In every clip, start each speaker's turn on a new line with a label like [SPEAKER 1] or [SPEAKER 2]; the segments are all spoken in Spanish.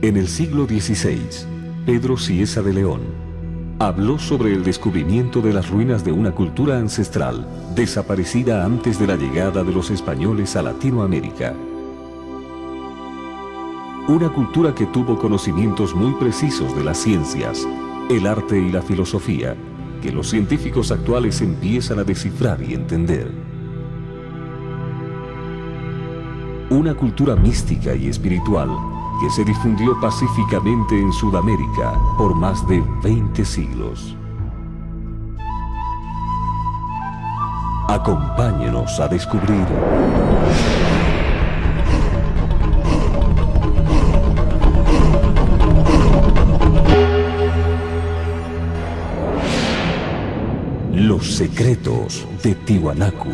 [SPEAKER 1] En el siglo XVI, Pedro Cieza de León habló sobre el descubrimiento de las ruinas de una cultura ancestral desaparecida antes de la llegada de los españoles a Latinoamérica. Una cultura que tuvo conocimientos muy precisos de las ciencias, el arte y la filosofía, que los científicos actuales empiezan a descifrar y entender. Una cultura mística y espiritual que se difundió pacíficamente en Sudamérica por más de 20 siglos. Acompáñenos a descubrir los secretos de Tiwanaku.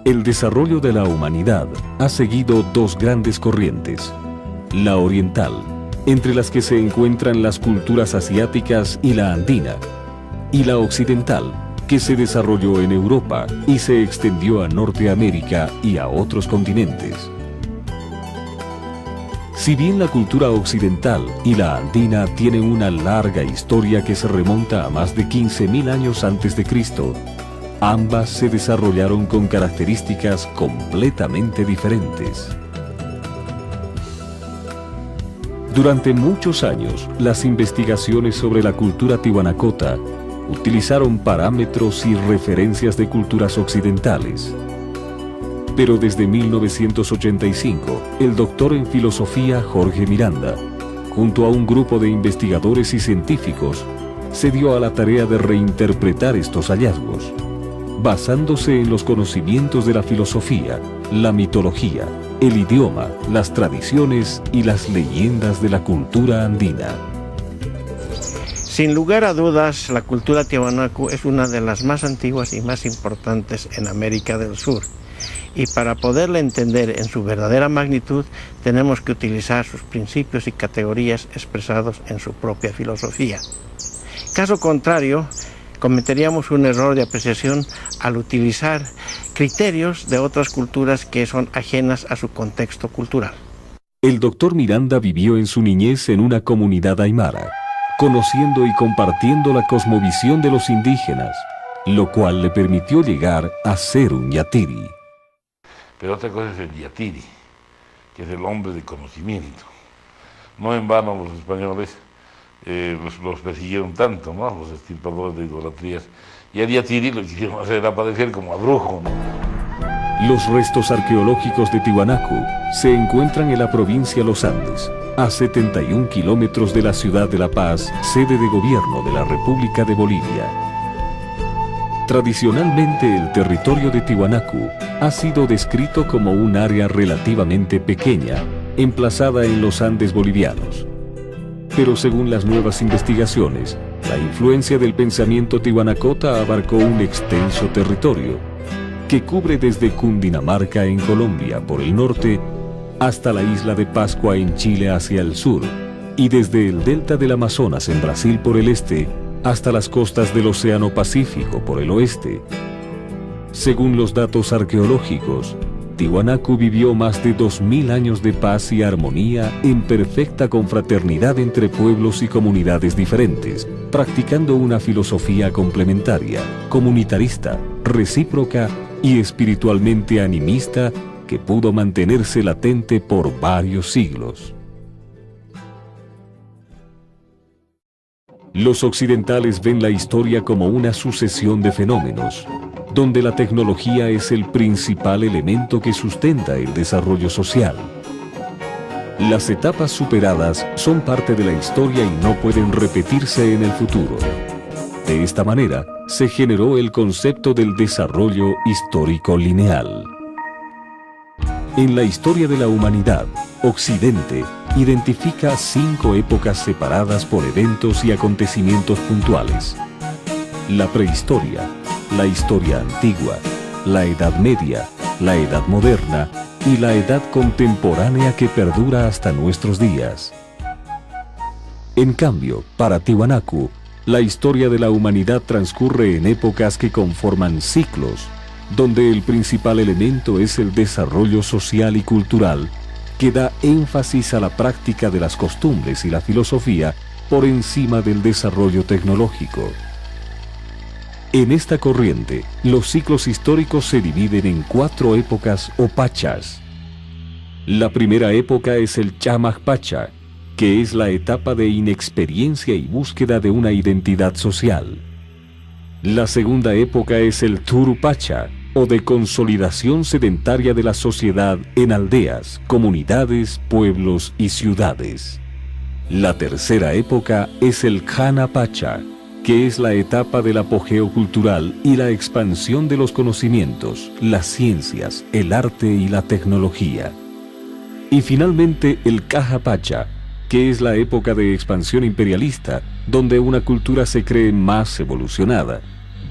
[SPEAKER 1] El desarrollo de la humanidad ha seguido dos grandes corrientes: la oriental, entre las que se encuentran las culturas asiáticas y la andina, y la occidental, que se desarrolló en Europa y se extendió a Norteamérica y a otros continentes. Si bien la cultura occidental y la andina tienen una larga historia que se remonta a más de 15.000 años antes de Cristo, ambas se desarrollaron con características completamente diferentes. Durante muchos años, las investigaciones sobre la cultura tiwanacota utilizaron parámetros y referencias de culturas occidentales. Pero desde 1985, el doctor en filosofía Jorge Miranda, junto a un grupo de investigadores y científicos, se dio a la tarea de reinterpretar estos hallazgos, basándose en los conocimientos de la filosofía, la mitología, el idioma, las tradiciones y las leyendas de la cultura andina.
[SPEAKER 2] Sin lugar a dudas, la cultura tiwanaku es una de las más antiguas y más importantes en América del Sur. Y para poderla entender en su verdadera magnitud, tenemos que utilizar sus principios y categorías expresados en su propia filosofía. Caso contrario, cometeríamos un error de apreciación al utilizar criterios de otras culturas que son ajenas a su contexto cultural.
[SPEAKER 1] El doctor Miranda vivió en su niñez en una comunidad aymara, conociendo y compartiendo la cosmovisión de los indígenas, lo cual le permitió llegar a ser un yatiri.
[SPEAKER 3] Pero otra cosa es el yatiri, que es el hombre de conocimiento. No en vano los españoles los persiguieron tanto, ¿no?, los extirpadores de idolatrías. Y el yatiri lo quisieron hacer aparecer como a brujo, ¿no?
[SPEAKER 1] Los restos arqueológicos de Tiwanaku se encuentran en la provincia Los Andes, a 71 kilómetros de la ciudad de La Paz, sede de gobierno de la República de Bolivia. Tradicionalmente, el territorio de Tiwanaku ha sido descrito como un área relativamente pequeña, emplazada en los Andes bolivianos. Pero según las nuevas investigaciones, la influencia del pensamiento tiwanacota abarcó un extenso territorio, que cubre desde Cundinamarca en Colombia por el norte hasta la isla de Pascua en Chile hacia el sur, y desde el delta del Amazonas en Brasil por el este hasta las costas del Océano Pacífico por el oeste. Según los datos arqueológicos, Tiwanaku vivió más de 2000 años de paz y armonía en perfecta confraternidad entre pueblos y comunidades diferentes, practicando una filosofía complementaria, comunitarista, recíproca y espiritualmente animista que pudo mantenerse latente por varios siglos. Los occidentales ven la historia como una sucesión de fenómenos, donde la tecnología es el principal elemento que sustenta el desarrollo social. Las etapas superadas son parte de la historia y no pueden repetirse en el futuro. De esta manera, se generó el concepto del desarrollo histórico lineal. En la historia de la humanidad, Occidente identifica 5 épocas separadas por eventos y acontecimientos puntuales: la prehistoria, la historia antigua, la Edad Media, la Edad Moderna y la Edad Contemporánea que perdura hasta nuestros días. En cambio, para Tiwanaku, La historia de la humanidad transcurre en épocas que conforman ciclos, donde el principal elemento es el desarrollo social y cultural, que da énfasis a la práctica de las costumbres y la filosofía por encima del desarrollo tecnológico. En esta corriente, los ciclos históricos se dividen en 4 épocas o pachas. La primera época es el Chamaj Pacha, que es la etapa de inexperiencia y búsqueda de una identidad social. La segunda época es el Turu Pacha, o de consolidación sedentaria de la sociedad en aldeas, comunidades, pueblos y ciudades. La tercera época es el Jana Pacha, que es la etapa del apogeo cultural y la expansión de los conocimientos, las ciencias, el arte y la tecnología. Y finalmente el Caja Pacha, que es la época de expansión imperialista, donde una cultura se cree más evolucionada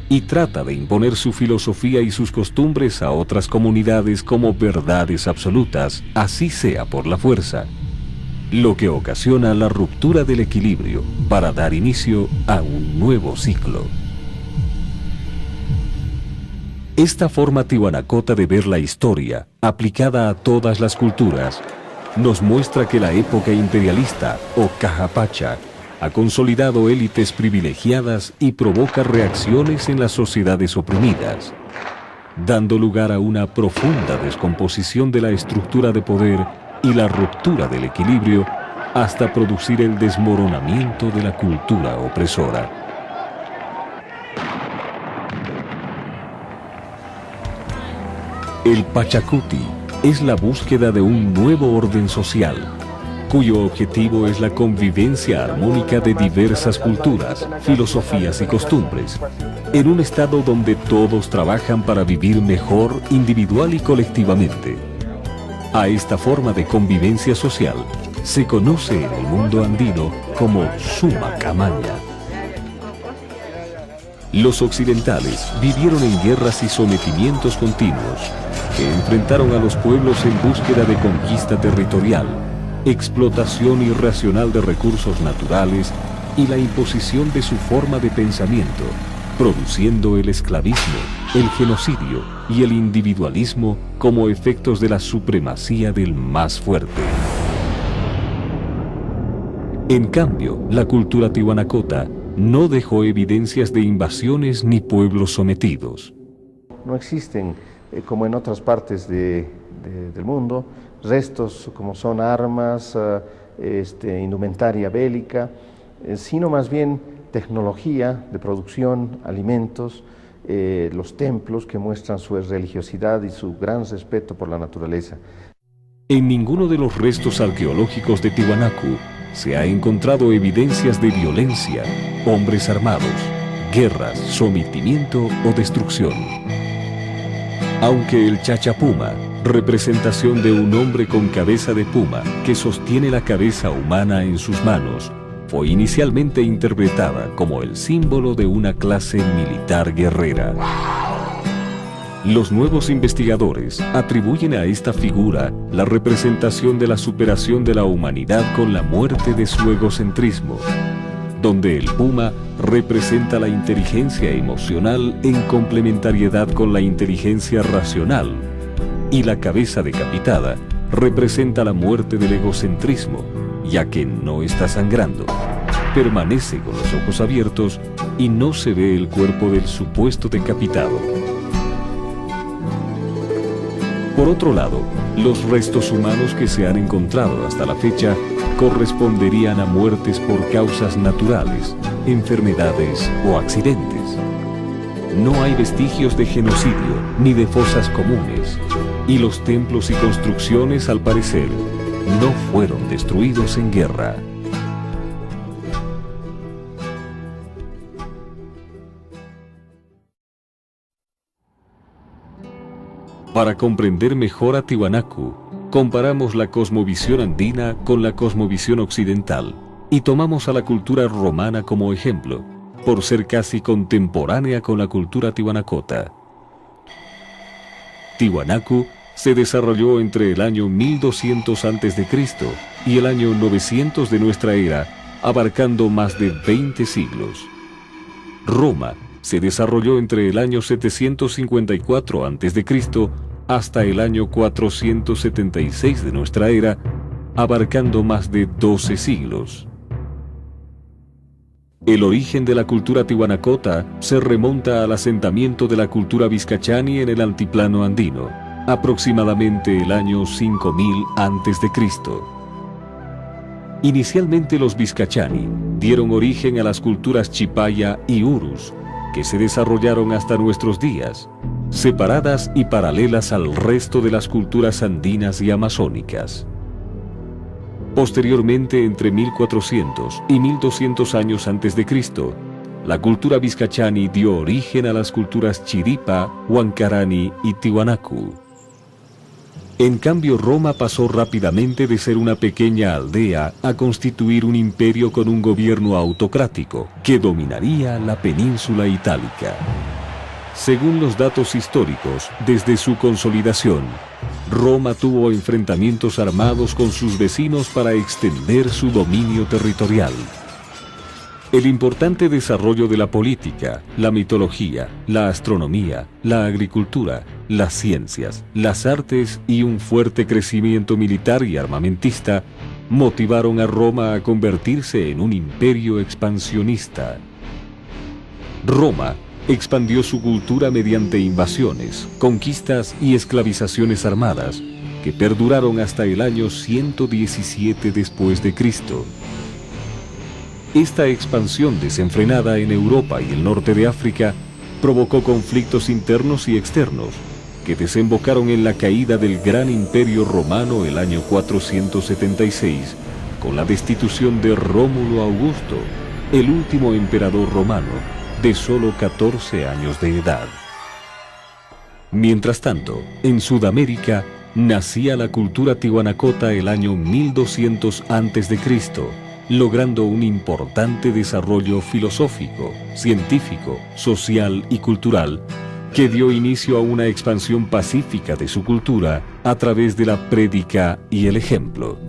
[SPEAKER 1] y trata de imponer su filosofía y sus costumbres a otras comunidades como verdades absolutas, así sea por la fuerza, lo que ocasiona la ruptura del equilibrio para dar inicio a un nuevo ciclo. Esta forma tihuanacota de ver la historia, aplicada a todas las culturas, nos muestra que la época imperialista, o Caja Pacha, ha consolidado élites privilegiadas y provoca reacciones en las sociedades oprimidas, dando lugar a una profunda descomposición de la estructura de poder y la ruptura del equilibrio hasta producir el desmoronamiento de la cultura opresora. El Pachacuti es la búsqueda de un nuevo orden social, cuyo objetivo es la convivencia armónica de diversas culturas, filosofías y costumbres, en un estado donde todos trabajan para vivir mejor individual y colectivamente. A esta forma de convivencia social se conoce en el mundo andino como Suma Camaña. Los occidentales vivieron en guerras y sometimientos continuos que enfrentaron a los pueblos en búsqueda de conquista territorial, explotación irracional de recursos naturales y la imposición de su forma de pensamiento, produciendo el esclavismo, el genocidio y el individualismo como efectos de la supremacía del más fuerte. En cambio, la cultura tihuanacota no dejó evidencias de invasiones ni pueblos sometidos.
[SPEAKER 4] No existen, como en otras partes del mundo, restos como son armas, indumentaria bélica, sino más bien tecnología de producción, alimentos, los templos que muestran su religiosidad y su gran respeto por la naturaleza.
[SPEAKER 1] En ninguno de los restos arqueológicos de Tiwanaku se ha encontrado evidencias de violencia, hombres armados, guerras, sometimiento o destrucción. Aunque el Chachapuma, representación de un hombre con cabeza de puma que sostiene la cabeza humana en sus manos, fue inicialmente interpretada como el símbolo de una clase militar guerrera. Los nuevos investigadores atribuyen a esta figura la representación de la superación de la humanidad con la muerte de su egocentrismo, donde el puma representa la inteligencia emocional en complementariedad con la inteligencia racional, y la cabeza decapitada representa la muerte del egocentrismo, ya que no está sangrando, permanece con los ojos abiertos y no se ve el cuerpo del supuesto decapitado. Por otro lado, los restos humanos que se han encontrado hasta la fecha corresponderían a muertes por causas naturales, enfermedades o accidentes. No hay vestigios de genocidio ni de fosas comunes, y los templos y construcciones, al parecer, no fueron destruidos en guerra. Para comprender mejor a Tiwanaku, comparamos la cosmovisión andina con la cosmovisión occidental y tomamos a la cultura romana como ejemplo, por ser casi contemporánea con la cultura tihuanacota. Tiwanaku se desarrolló entre el año 1200 a.C. y el año 900 de nuestra era, abarcando más de 20 siglos. Roma se desarrolló entre el año 754 a.C. hasta el año 476 de nuestra era, abarcando más de 12 siglos. El origen de la cultura tihuanacota se remonta al asentamiento de la cultura vizcachani en el altiplano andino, aproximadamente el año 5000 a.C. Inicialmente los vizcachani dieron origen a las culturas chipaya y urus, que se desarrollaron hasta nuestros días, separadas y paralelas al resto de las culturas andinas y amazónicas. Posteriormente, entre 1400 y 1200 años antes de Cristo, la cultura vizcachani dio origen a las culturas chiripa, huancarani y tiwanaku. En cambio, Roma pasó rápidamente de ser una pequeña aldea a constituir un imperio con un gobierno autocrático que dominaría la península itálica. Según los datos históricos, desde su consolidación, Roma tuvo enfrentamientos armados con sus vecinos para extender su dominio territorial. El importante desarrollo de la política, la mitología, la astronomía, la agricultura, las ciencias, las artes y un fuerte crecimiento militar y armamentista motivaron a Roma a convertirse en un imperio expansionista. Roma expandió su cultura mediante invasiones, conquistas y esclavizaciones armadas, que perduraron hasta el año 117 después de Cristo. Esta expansión desenfrenada en Europa y el norte de África provocó conflictos internos y externos, que desembocaron en la caída del gran imperio romano el año 476, con la destitución de Rómulo Augusto, el último emperador romano, de solo 14 años de edad. Mientras tanto, en Sudamérica nacía la cultura tihuanacota el año 1200 a.C., logrando un importante desarrollo filosófico, científico, social y cultural que dio inicio a una expansión pacífica de su cultura a través de la prédica y el ejemplo.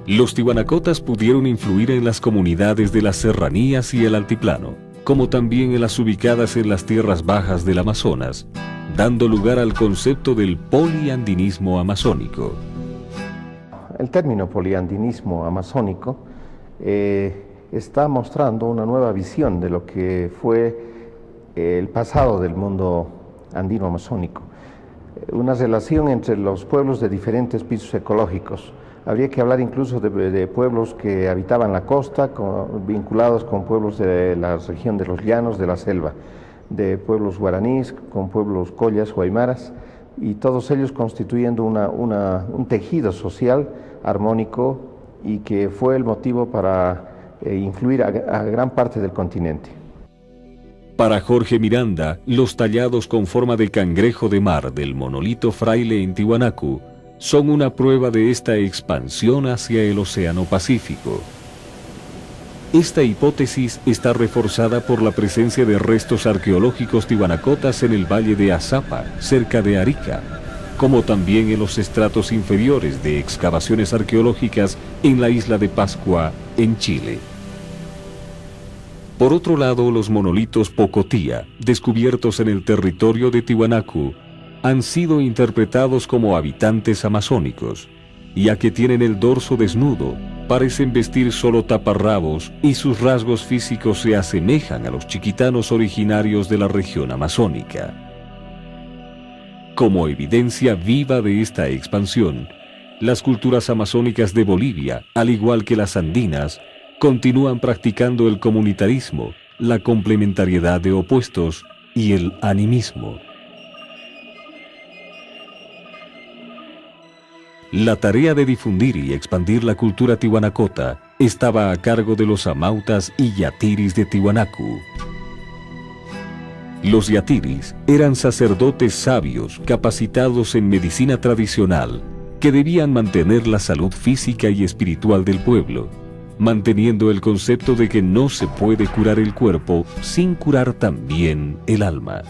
[SPEAKER 1] Los tihuanacotas pudieron influir en las comunidades de las serranías y el altiplano, como también en las ubicadas en las tierras bajas del Amazonas, dando lugar al concepto del poliandinismo amazónico.
[SPEAKER 4] El término poliandinismo amazónico está mostrando una nueva visión de lo que fue el pasado del mundo andino amazónico. Una relación entre los pueblos de diferentes pisos ecológicos. Habría que hablar incluso de pueblos que habitaban la costa, vinculados con pueblos de la región de los llanos, de la selva, de pueblos guaraníes, con pueblos collas o aymaras, y todos ellos constituyendo un tejido social armónico y que fue el motivo para influir a gran parte del continente.
[SPEAKER 1] Para Jorge Miranda, los tallados con forma de cangrejo de mar del monolito fraile en Tiwanaku son una prueba de esta expansión hacia el Océano Pacífico. Esta hipótesis está reforzada por la presencia de restos arqueológicos tihuanacotas en el valle de Azapa, cerca de Arica, como también en los estratos inferiores de excavaciones arqueológicas en la isla de Pascua, en Chile. Por otro lado, los monolitos Pocotía, descubiertos en el territorio de Tiwanaku, han sido interpretados como habitantes amazónicos, ya que tienen el dorso desnudo, parecen vestir solo taparrabos y sus rasgos físicos se asemejan a los chiquitanos originarios de la región amazónica. Como evidencia viva de esta expansión, las culturas amazónicas de Bolivia, al igual que las andinas, continúan practicando el comunitarismo, la complementariedad de opuestos y el animismo. La tarea de difundir y expandir la cultura tihuanacota estaba a cargo de los amautas y yatiris de Tiwanaku. Los yatiris eran sacerdotes sabios capacitados en medicina tradicional que debían mantener la salud física y espiritual del pueblo, manteniendo el concepto de que no se puede curar el cuerpo sin curar también el alma.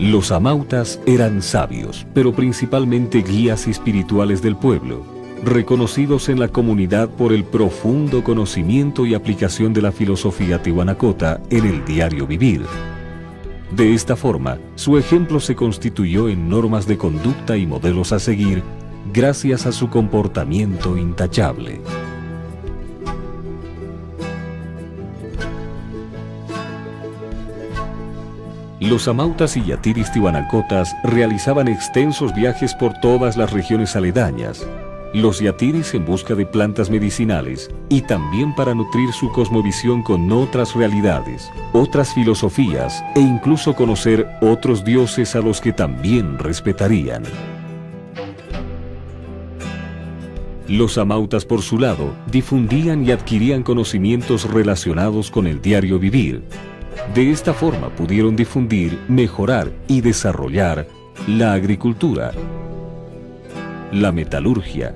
[SPEAKER 1] Los amautas eran sabios, pero principalmente guías espirituales del pueblo, reconocidos en la comunidad por el profundo conocimiento y aplicación de la filosofía tihuanacota en el diario vivir. De esta forma, su ejemplo se constituyó en normas de conducta y modelos a seguir gracias a su comportamiento intachable. Los amautas y yatiris tihuanacotas realizaban extensos viajes por todas las regiones aledañas, los yatiris en busca de plantas medicinales y también para nutrir su cosmovisión con otras realidades, otras filosofías e incluso conocer otros dioses a los que también respetarían. Los amautas, por su lado, difundían y adquirían conocimientos relacionados con el diario vivir. De esta forma pudieron difundir, mejorar y desarrollar la agricultura, la metalurgia,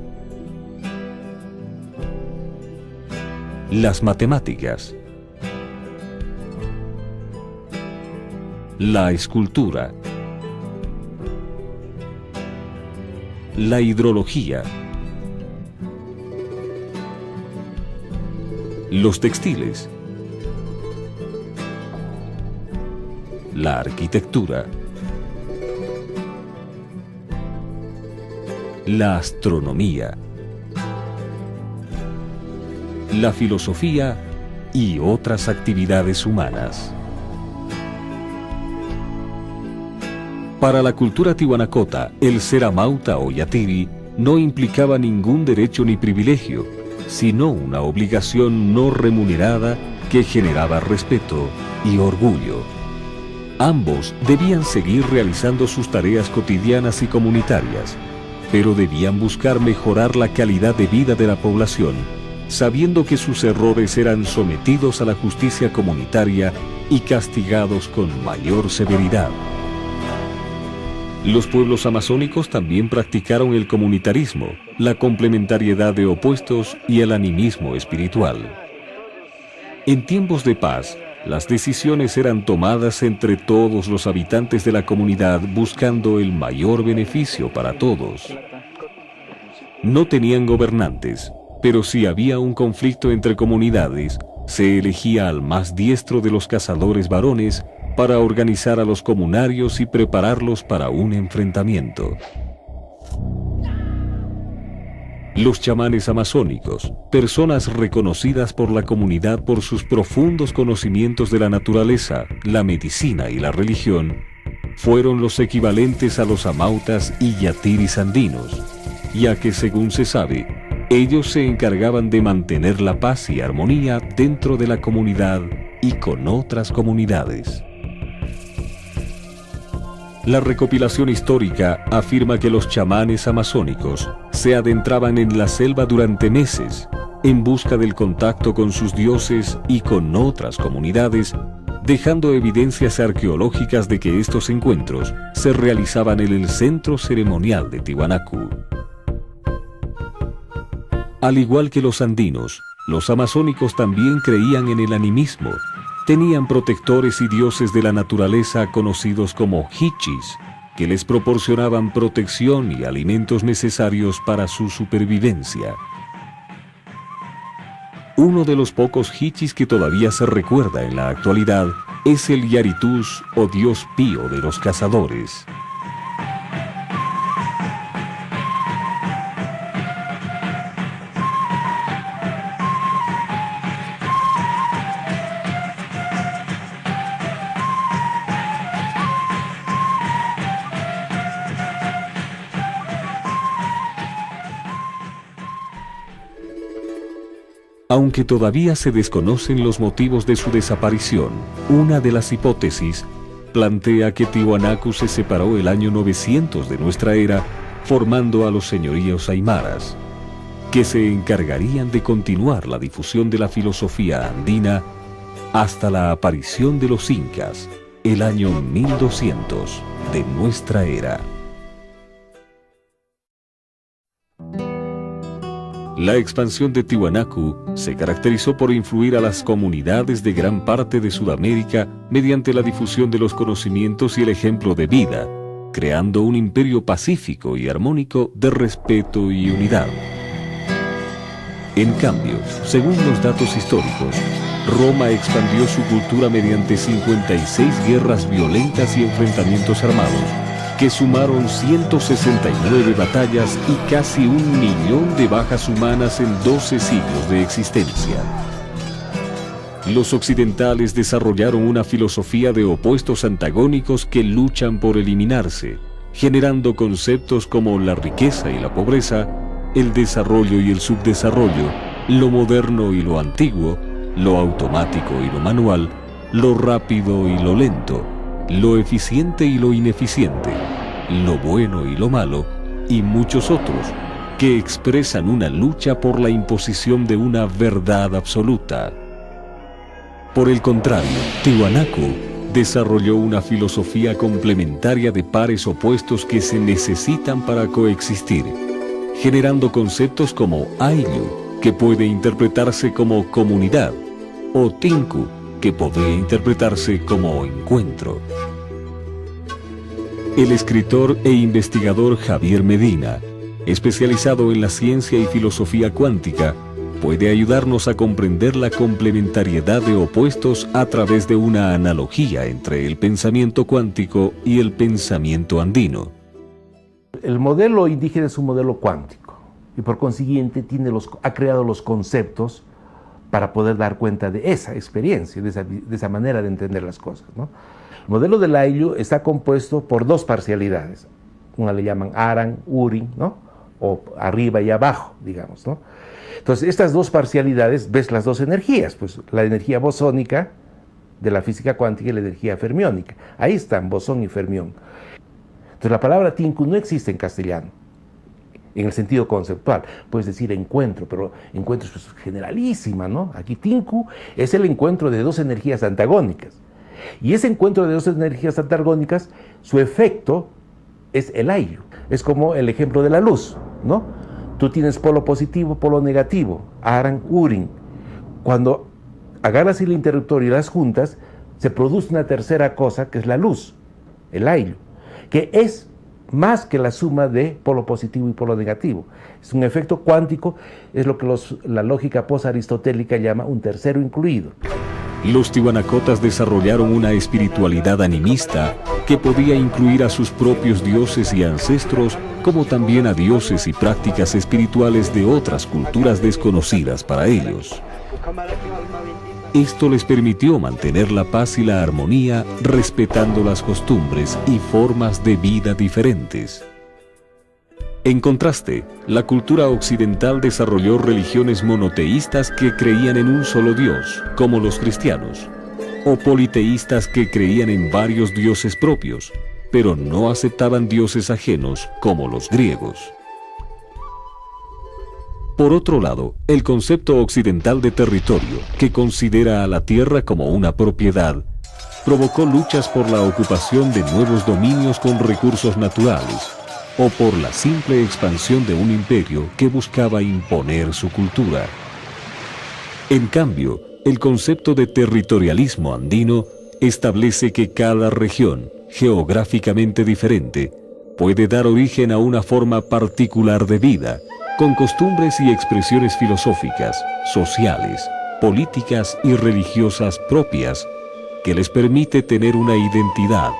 [SPEAKER 1] las matemáticas, la escultura, la hidrología, los textiles, la arquitectura, la astronomía, la filosofía y otras actividades humanas. Para la cultura tihuanacota, el ser amauta o yatiri no implicaba ningún derecho ni privilegio, sino una obligación no remunerada que generaba respeto y orgullo. Ambos debían seguir realizando sus tareas cotidianas y comunitarias, pero debían buscar mejorar la calidad de vida de la población, sabiendo que sus errores eran sometidos a la justicia comunitaria y castigados con mayor severidad. Los pueblos amazónicos también practicaron el comunitarismo, la complementariedad de opuestos y el animismo espiritual. En tiempos de paz, las decisiones eran tomadas entre todos los habitantes de la comunidad buscando el mayor beneficio para todos. No tenían gobernantes, pero si había un conflicto entre comunidades, se elegía al más diestro de los cazadores varones para organizar a los comunarios y prepararlos para un enfrentamiento. Los chamanes amazónicos, personas reconocidas por la comunidad por sus profundos conocimientos de la naturaleza, la medicina y la religión, fueron los equivalentes a los amautas y yatiris andinos, ya que, según se sabe, ellos se encargaban de mantener la paz y armonía dentro de la comunidad y con otras comunidades. La recopilación histórica afirma que los chamanes amazónicos se adentraban en la selva durante meses en busca del contacto con sus dioses y con otras comunidades, dejando evidencias arqueológicas de que estos encuentros se realizaban en el centro ceremonial de Tiwanaku. Al igual que los andinos, los amazónicos también creían en el animismo. Tenían protectores y dioses de la naturaleza conocidos como hichis, que les proporcionaban protección y alimentos necesarios para su supervivencia. Uno de los pocos hichis que todavía se recuerda en la actualidad es el Yaritus o dios pío de los cazadores. Aunque todavía se desconocen los motivos de su desaparición, una de las hipótesis plantea que Tiwanaku se separó el año 900 de nuestra era, formando a los señoríos aymaras, que se encargarían de continuar la difusión de la filosofía andina hasta la aparición de los incas, el año 1200 de nuestra era. La expansión de Tiwanaku se caracterizó por influir a las comunidades de gran parte de Sudamérica mediante la difusión de los conocimientos y el ejemplo de vida, creando un imperio pacífico y armónico de respeto y unidad. En cambio, según los datos históricos, Roma expandió su cultura mediante 56 guerras violentas y enfrentamientos armados, que sumaron 169 batallas y casi 1.000.000 de bajas humanas en 12 siglos de existencia. Los occidentales desarrollaron una filosofía de opuestos antagónicos que luchan por eliminarse, generando conceptos como la riqueza y la pobreza, el desarrollo y el subdesarrollo, lo moderno y lo antiguo, lo automático y lo manual, lo rápido y lo lento, lo eficiente y lo ineficiente, lo bueno y lo malo, y muchos otros, que expresan una lucha por la imposición de una verdad absoluta. Por el contrario, Tiwanaku desarrolló una filosofía complementaria de pares opuestos que se necesitan para coexistir, generando conceptos como Ayllu, que puede interpretarse como comunidad, o Tinku, que podría interpretarse como encuentro. El escritor e investigador Javier Medina, especializado en la ciencia y filosofía cuántica, puede ayudarnos a comprender la complementariedad de opuestos a través de una analogía entre el pensamiento cuántico y el pensamiento andino.
[SPEAKER 5] El modelo indígena es un modelo cuántico y por consiguiente ha creado los conceptos para poder dar cuenta de esa experiencia, de esa manera de entender las cosas, ¿no? El modelo del Ayllu está compuesto por dos parcialidades. Una le llaman Aran, Urin, ¿no? O arriba y abajo, digamos, ¿no? Entonces, estas dos parcialidades, ves las dos energías, pues la energía bosónica de la física cuántica y la energía fermiónica. Ahí están, bosón y fermión. Entonces, la palabra Tinku no existe en castellano, en el sentido conceptual. Puedes decir encuentro, pero encuentro es generalísima, ¿no? Aquí Tinku es el encuentro de dos energías antagónicas. Y ese encuentro de dos energías antagónicas, su efecto es el Ayllu. Es como el ejemplo de la luz, ¿no? Tú tienes polo positivo, polo negativo, Aran, Urin. Cuando agarras el interruptor y las juntas, se produce una tercera cosa que es la luz, el Ayllu, que es más que la suma de polo positivo y polo negativo. Es un efecto cuántico, es lo que la lógica post-aristotélica llama un tercero incluido.
[SPEAKER 1] Los tiwanacotas desarrollaron una espiritualidad animista que podía incluir a sus propios dioses y ancestros, como también a dioses y prácticas espirituales de otras culturas desconocidas para ellos. Esto les permitió mantener la paz y la armonía, respetando las costumbres y formas de vida diferentes. En contraste, la cultura occidental desarrolló religiones monoteístas que creían en un solo Dios, como los cristianos, o politeístas que creían en varios dioses propios, pero no aceptaban dioses ajenos, como los griegos. Por otro lado, el concepto occidental de territorio, que considera a la tierra como una propiedad, provocó luchas por la ocupación de nuevos dominios con recursos naturales, o por la simple expansión de un imperio que buscaba imponer su cultura. En cambio, el concepto de territorialismo andino establece que cada región, geográficamente diferente, puede dar origen a una forma particular de vida, con costumbres y expresiones filosóficas, sociales, políticas y religiosas propias, que les permite tener una identidad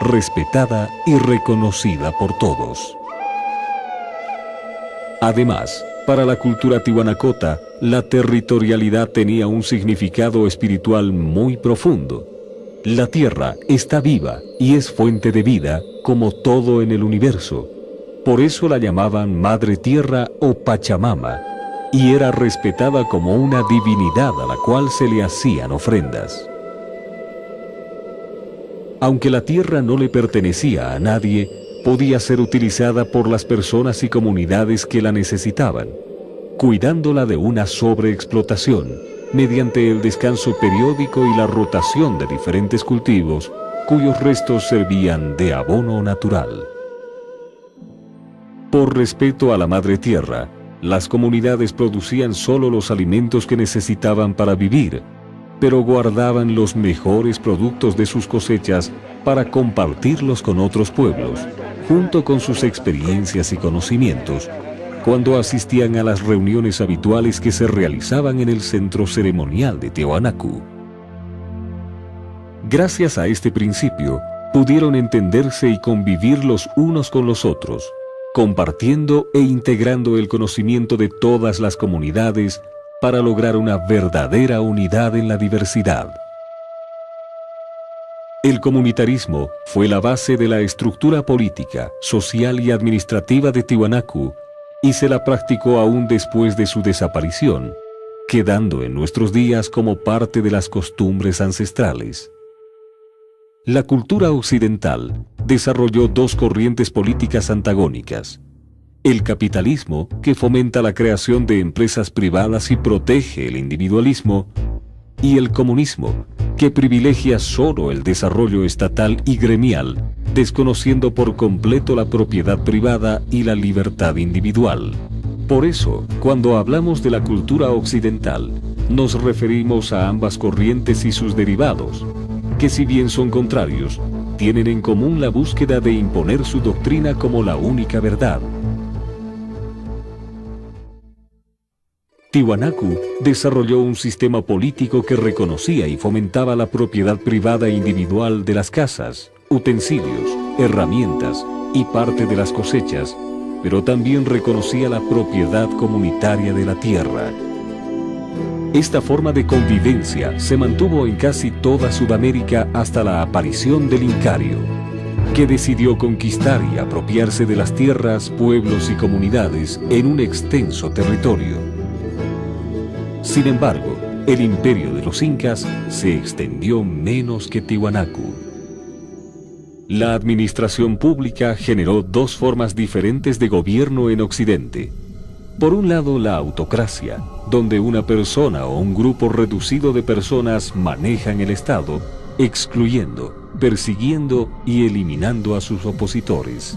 [SPEAKER 1] respetada y reconocida por todos. Además, para la cultura tiwanacota, la territorialidad tenía un significado espiritual muy profundo. La tierra está viva y es fuente de vida, como todo en el universo. Por eso la llamaban Madre Tierra o Pachamama, y era respetada como una divinidad a la cual se le hacían ofrendas. Aunque la tierra no le pertenecía a nadie, podía ser utilizada por las personas y comunidades que la necesitaban, cuidándola de una sobreexplotación, mediante el descanso periódico y la rotación de diferentes cultivos, cuyos restos servían de abono natural. Por respeto a la Madre Tierra, Las comunidades producían solo los alimentos que necesitaban para vivir, pero guardaban los mejores productos de sus cosechas para compartirlos con otros pueblos, junto con sus experiencias y conocimientos, cuando asistían a las reuniones habituales que se realizaban en el centro ceremonial de Tiahuanacu. Gracias a este principio, pudieron entenderse y convivir los unos con los otros, compartiendo e integrando el conocimiento de todas las comunidades para lograr una verdadera unidad en la diversidad. El comunitarismo fue la base de la estructura política, social y administrativa de Tiahuanacu y se la practicó aún después de su desaparición, quedando en nuestros días como parte de las costumbres ancestrales. La cultura occidental desarrolló dos corrientes políticas antagónicas: el capitalismo, que fomenta la creación de empresas privadas y protege el individualismo, y el comunismo, que privilegia solo el desarrollo estatal y gremial, desconociendo por completo la propiedad privada y la libertad individual. Por eso, cuando hablamos de la cultura occidental, nos referimos a ambas corrientes y sus derivados, que si bien son contrarios, tienen en común la búsqueda de imponer su doctrina como la única verdad. Tiahuanacu desarrolló un sistema político que reconocía y fomentaba la propiedad privada e individual de las casas, utensilios, herramientas y parte de las cosechas, pero también reconocía la propiedad comunitaria de la tierra. Esta forma de convivencia se mantuvo en casi toda Sudamérica hasta la aparición del Incario, que decidió conquistar y apropiarse de las tierras, pueblos y comunidades en un extenso territorio. Sin embargo, el imperio de los incas se extendió menos que Tiahuanacu. La administración pública generó dos formas diferentes de gobierno en Occidente. Por un lado, la autocracia, donde una persona o un grupo reducido de personas manejan el Estado, excluyendo, persiguiendo y eliminando a sus opositores.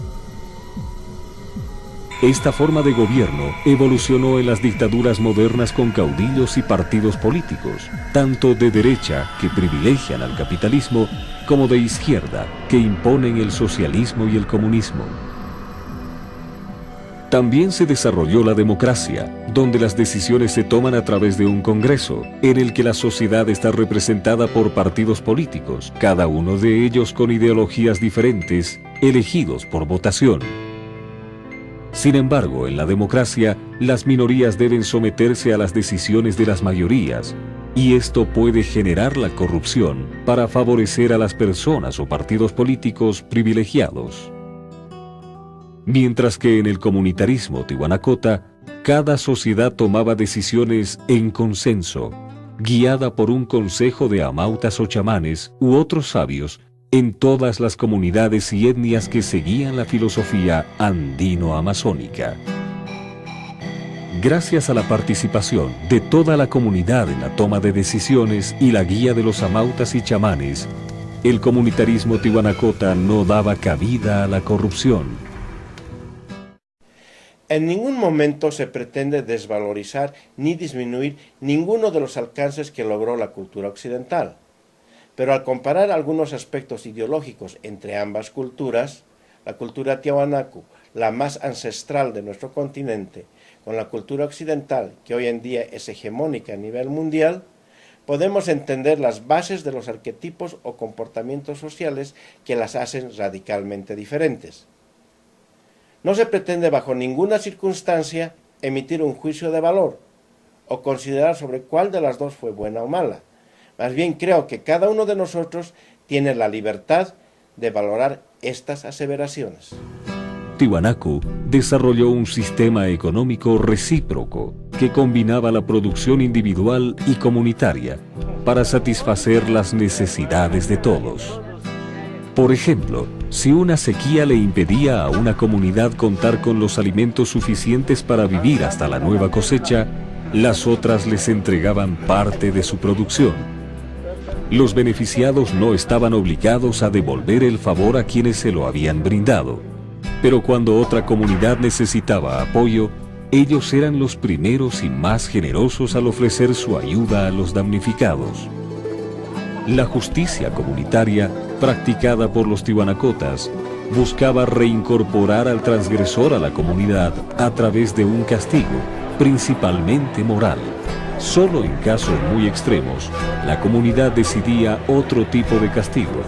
[SPEAKER 1] Esta forma de gobierno evolucionó en las dictaduras modernas con caudillos y partidos políticos, tanto de derecha, que privilegian al capitalismo, como de izquierda, que imponen el socialismo y el comunismo. También se desarrolló la democracia, donde las decisiones se toman a través de un congreso, en el que la sociedad está representada por partidos políticos, cada uno de ellos con ideologías diferentes, elegidos por votación. Sin embargo, en la democracia, las minorías deben someterse a las decisiones de las mayorías, y esto puede generar la corrupción para favorecer a las personas o partidos políticos privilegiados. Mientras que en el comunitarismo tihuanacota, cada sociedad tomaba decisiones en consenso, guiada por un consejo de amautas o chamanes u otros sabios en todas las comunidades y etnias que seguían la filosofía andino-amazónica. Gracias a la participación de toda la comunidad en la toma de decisiones y la guía de los amautas y chamanes, el comunitarismo tihuanacota no daba cabida a la corrupción.
[SPEAKER 2] En ningún momento se pretende desvalorizar ni disminuir ninguno de los alcances que logró la cultura occidental. Pero al comparar algunos aspectos ideológicos entre ambas culturas, la cultura tiahuanacu, la más ancestral de nuestro continente, con la cultura occidental, que hoy en día es hegemónica a nivel mundial, podemos entender las bases de los arquetipos o comportamientos sociales que las hacen radicalmente diferentes. No se pretende bajo ninguna circunstancia emitir un juicio de valor o considerar sobre cuál de las dos fue buena o mala. Más bien creo que cada uno de nosotros tiene la libertad de valorar estas aseveraciones.
[SPEAKER 1] Tiahuanacu desarrolló un sistema económico recíproco que combinaba la producción individual y comunitaria para satisfacer las necesidades de todos. Por ejemplo, si una sequía le impedía a una comunidad contar con los alimentos suficientes para vivir hasta la nueva cosecha, las otras les entregaban parte de su producción. Los beneficiados no estaban obligados a devolver el favor a quienes se lo habían brindado, pero cuando otra comunidad necesitaba apoyo, ellos eran los primeros y más generosos al ofrecer su ayuda a los damnificados. La justicia comunitaria, practicada por los tiwanacotas, buscaba reincorporar al transgresor a la comunidad a través de un castigo, principalmente moral. Solo en casos muy extremos, la comunidad decidía otro tipo de castigo,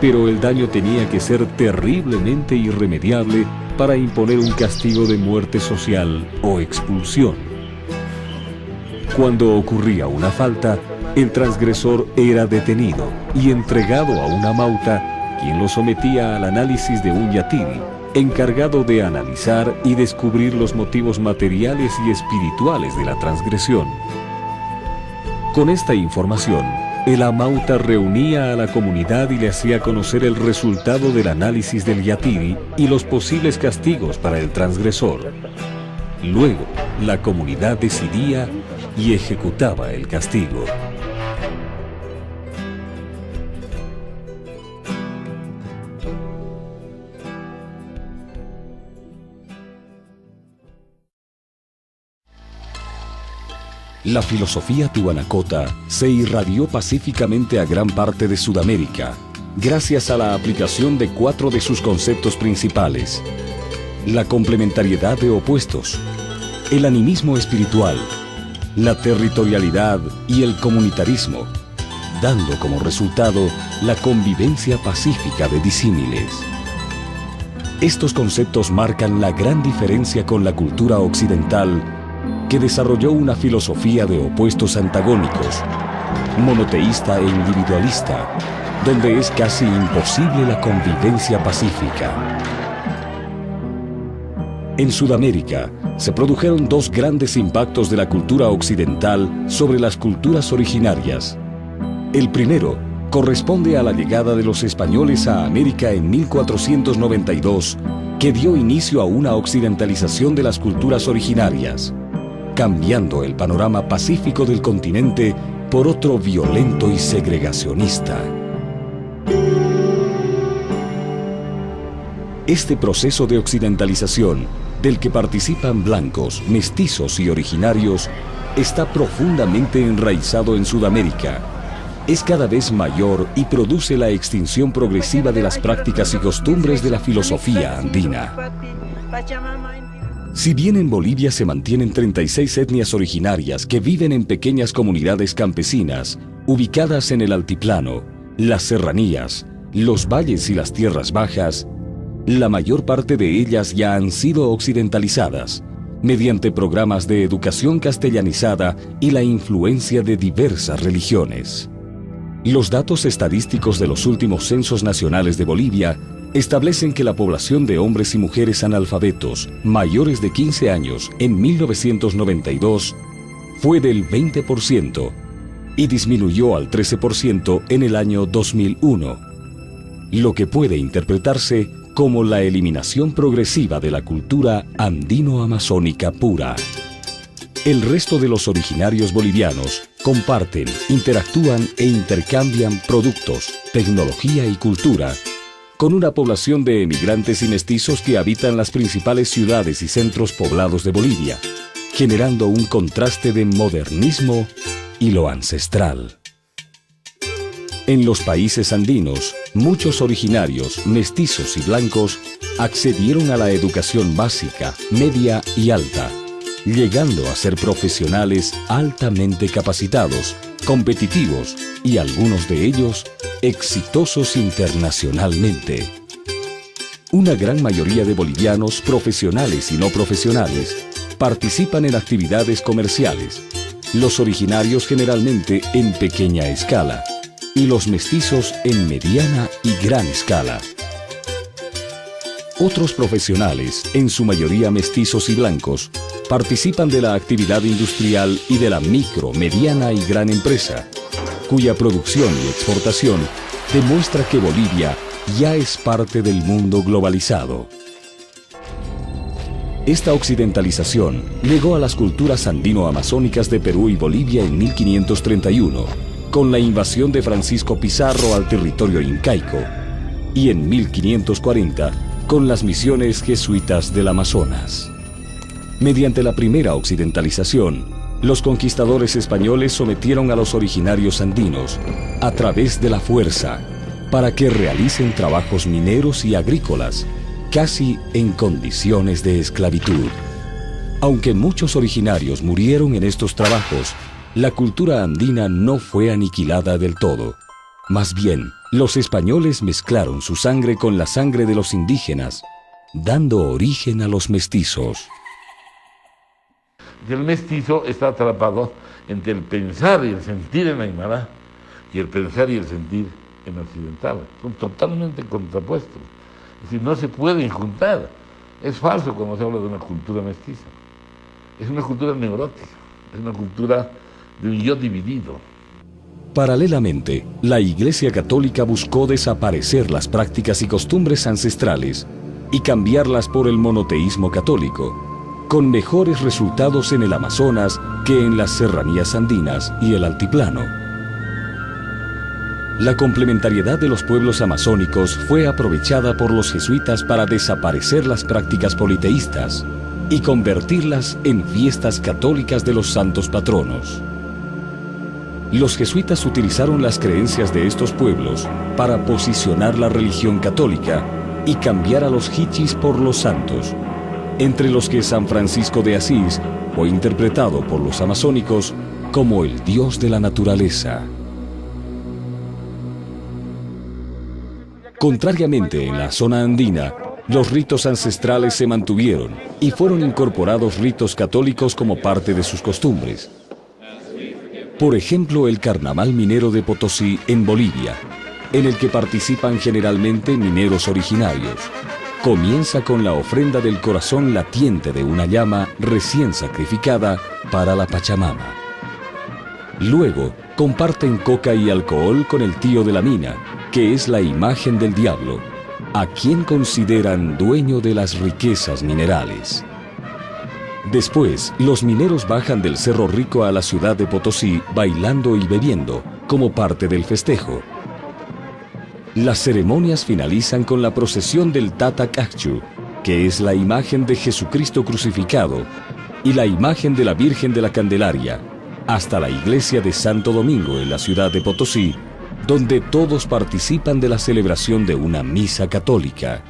[SPEAKER 1] pero el daño tenía que ser terriblemente irremediable para imponer un castigo de muerte social o expulsión. Cuando ocurría una falta, el transgresor era detenido y entregado a una mauta, quien lo sometía al análisis de un yatiri, encargado de analizar y descubrir los motivos materiales y espirituales de la transgresión. Con esta información, el amauta reunía a la comunidad y le hacía conocer el resultado del análisis del yatiri y los posibles castigos para el transgresor. Luego, la comunidad decidía y ejecutaba el castigo. La filosofía tiwanacota se irradió pacíficamente a gran parte de Sudamérica, gracias a la aplicación de 4 de sus conceptos principales: la complementariedad de opuestos, el animismo espiritual, la territorialidad y el comunitarismo, dando como resultado la convivencia pacífica de disímiles. Estos conceptos marcan la gran diferencia con la cultura occidental, que desarrolló una filosofía de opuestos antagónicos, monoteísta e individualista, donde es casi imposible la convivencia pacífica. En Sudamérica se produjeron 2 grandes impactos de la cultura occidental sobre las culturas originarias. El primero corresponde a la llegada de los españoles a América en 1492, que dio inicio a una occidentalización de las culturas originarias, cambiando el panorama pacífico del continente por otro violento y segregacionista. Este proceso de occidentalización, del que participan blancos, mestizos y originarios, está profundamente enraizado en Sudamérica. Es cada vez mayor y produce la extinción progresiva de las prácticas y costumbres de la filosofía andina. Si bien en Bolivia se mantienen 36 etnias originarias que viven en pequeñas comunidades campesinas, ubicadas en el altiplano, las serranías, los valles y las tierras bajas, la mayor parte de ellas ya han sido occidentalizadas, mediante programas de educación castellanizada y la influencia de diversas religiones. Los datos estadísticos de los últimos censos nacionales de Bolivia establecen que la población de hombres y mujeres analfabetos mayores de 15 años en 1992 fue del 20% y disminuyó al 13% en el año 2001, lo que puede interpretarse como la eliminación progresiva de la cultura andino-amazónica pura. El resto de los originarios bolivianos comparten, interactúan e intercambian productos, tecnología y cultura con una población de emigrantes y mestizos que habitan las principales ciudades y centros poblados de Bolivia, generando un contraste de modernismo y lo ancestral. En los países andinos, muchos originarios, mestizos y blancos accedieron a la educación básica, media y alta, llegando a ser profesionales altamente capacitados, competitivos y algunos de ellos exitosos internacionalmente. Una gran mayoría de bolivianos, profesionales y no profesionales, participan en actividades comerciales, los originarios generalmente en pequeña escala y los mestizos en mediana y gran escala. Otros profesionales, en su mayoría mestizos y blancos, participan de la actividad industrial y de la micro, mediana y gran empresa, cuya producción y exportación demuestra que Bolivia ya es parte del mundo globalizado. Esta occidentalización llegó a las culturas andino-amazónicas de Perú y Bolivia en 1531, con la invasión de Francisco Pizarro al territorio incaico, y en 1540, con las misiones jesuitas del Amazonas. Mediante la primera occidentalización, los conquistadores españoles sometieron a los originarios andinos, a través de la fuerza, para que realicen trabajos mineros y agrícolas, casi en condiciones de esclavitud. Aunque muchos originarios murieron en estos trabajos, la cultura andina no fue aniquilada del todo. Más bien, los españoles mezclaron su sangre con la sangre de los indígenas, dando origen a los mestizos.
[SPEAKER 3] El mestizo está atrapado entre el pensar y el sentir en Aymara y el pensar y el sentir en occidental. Son totalmente contrapuestos. Es decir, no se pueden juntar. Es falso cuando se habla de una cultura mestiza. Es una cultura neurótica, es una cultura de un yo dividido.
[SPEAKER 1] Paralelamente, la Iglesia Católica buscó desaparecer las prácticas y costumbres ancestrales y cambiarlas por el monoteísmo católico, con mejores resultados en el Amazonas que en las serranías andinas y el altiplano. La complementariedad de los pueblos amazónicos fue aprovechada por los jesuitas para desaparecer las prácticas politeístas y convertirlas en fiestas católicas de los santos patronos. Los jesuitas utilizaron las creencias de estos pueblos para posicionar la religión católica y cambiar a los hichis por los santos, entre los que San Francisco de Asís fue interpretado por los amazónicos como el dios de la naturaleza. Contrariamente, en la zona andina, los ritos ancestrales se mantuvieron y fueron incorporados ritos católicos como parte de sus costumbres. Por ejemplo, el Carnaval Minero de Potosí en Bolivia, en el que participan generalmente mineros originarios. Comienza con la ofrenda del corazón latiente de una llama recién sacrificada para la Pachamama. Luego, comparten coca y alcohol con el tío de la mina, que es la imagen del diablo, a quien consideran dueño de las riquezas minerales. Después, los mineros bajan del Cerro Rico a la ciudad de Potosí bailando y bebiendo, como parte del festejo. Las ceremonias finalizan con la procesión del Tata Cacchu, que es la imagen de Jesucristo crucificado, y la imagen de la Virgen de la Candelaria, hasta la iglesia de Santo Domingo en la ciudad de Potosí, donde todos participan de la celebración de una misa católica.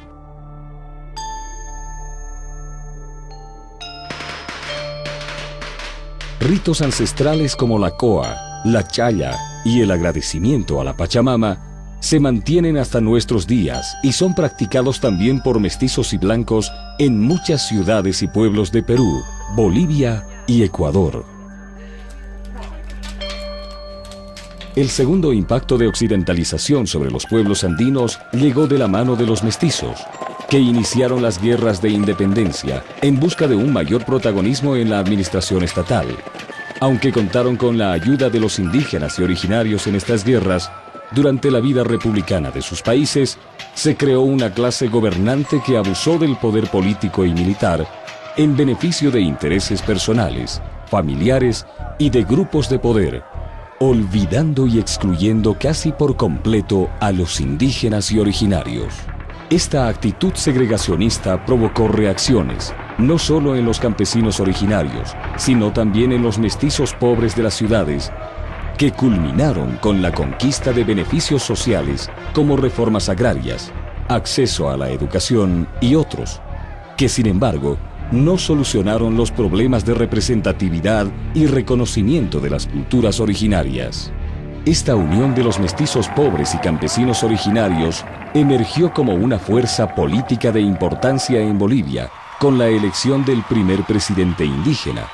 [SPEAKER 1] Ritos ancestrales como la coa, la chaya y el agradecimiento a la Pachamama se mantienen hasta nuestros días y son practicados también por mestizos y blancos en muchas ciudades y pueblos de Perú, Bolivia y Ecuador. El segundo impacto de occidentalización sobre los pueblos andinos llegó de la mano de los mestizos, que iniciaron las guerras de independencia en busca de un mayor protagonismo en la administración estatal. Aunque contaron con la ayuda de los indígenas y originarios en estas guerras, durante la vida republicana de sus países, se creó una clase gobernante que abusó del poder político y militar en beneficio de intereses personales, familiares y de grupos de poder, olvidando y excluyendo casi por completo a los indígenas y originarios. Esta actitud segregacionista provocó reacciones, no solo en los campesinos originarios, sino también en los mestizos pobres de las ciudades, que culminaron con la conquista de beneficios sociales como reformas agrarias, acceso a la educación y otros, que sin embargo no solucionaron los problemas de representatividad y reconocimiento de las culturas originarias. Esta unión de los mestizos pobres y campesinos originarios emergió como una fuerza política de importancia en Bolivia con la elección del primer presidente indígena.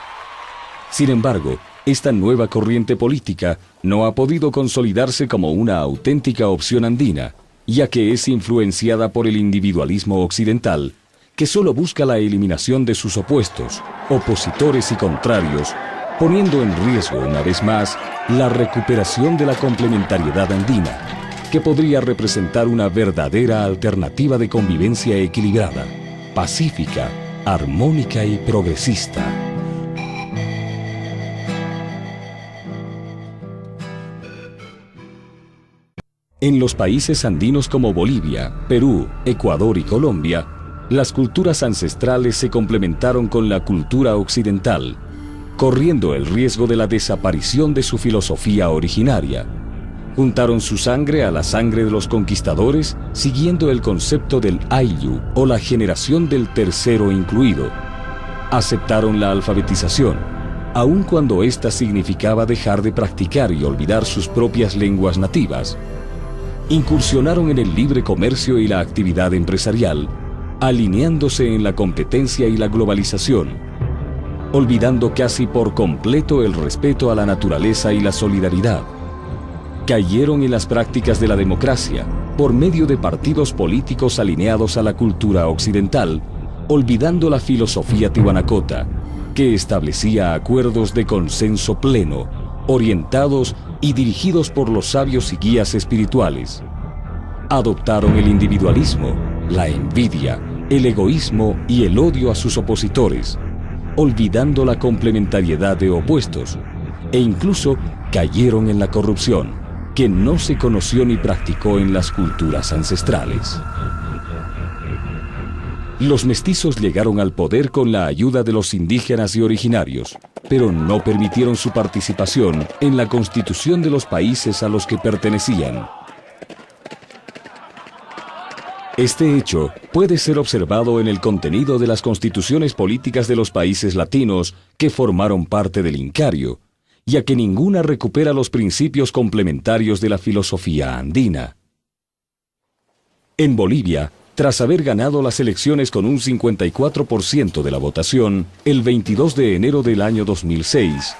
[SPEAKER 1] Sin embargo, esta nueva corriente política no ha podido consolidarse como una auténtica opción andina, ya que es influenciada por el individualismo occidental, que solo busca la eliminación de sus opuestos, opositores y contrarios, poniendo en riesgo una vez más la recuperación de la complementariedad andina, que podría representar una verdadera alternativa de convivencia equilibrada, pacífica, armónica y progresista. En los países andinos como Bolivia, Perú, Ecuador y Colombia, las culturas ancestrales se complementaron con la cultura occidental, corriendo el riesgo de la desaparición de su filosofía originaria. Juntaron su sangre a la sangre de los conquistadores, siguiendo el concepto del Ayllu, o la generación del tercero incluido. Aceptaron la alfabetización, aun cuando ésta significaba dejar de practicar y olvidar sus propias lenguas nativas. Incursionaron en el libre comercio y la actividad empresarial, alineándose en la competencia y la globalización, olvidando casi por completo el respeto a la naturaleza y la solidaridad. Cayeron en las prácticas de la democracia por medio de partidos políticos alineados a la cultura occidental, olvidando la filosofía tihuanacota, que establecía acuerdos de consenso pleno, orientados y dirigidos por los sabios y guías espirituales. Adoptaron el individualismo, la envidia, el egoísmo y el odio a sus opositores, olvidando la complementariedad de opuestos, e incluso cayeron en la corrupción, que no se conoció ni practicó en las culturas ancestrales. Los mestizos llegaron al poder con la ayuda de los indígenas y originarios, pero no permitieron su participación en la constitución de los países a los que pertenecían. Este hecho puede ser observado en el contenido de las constituciones políticas de los países latinos que formaron parte del Incario, ya que ninguna recupera los principios complementarios de la filosofía andina. En Bolivia, tras haber ganado las elecciones con un 54% de la votación, el 22 de enero del año 2006,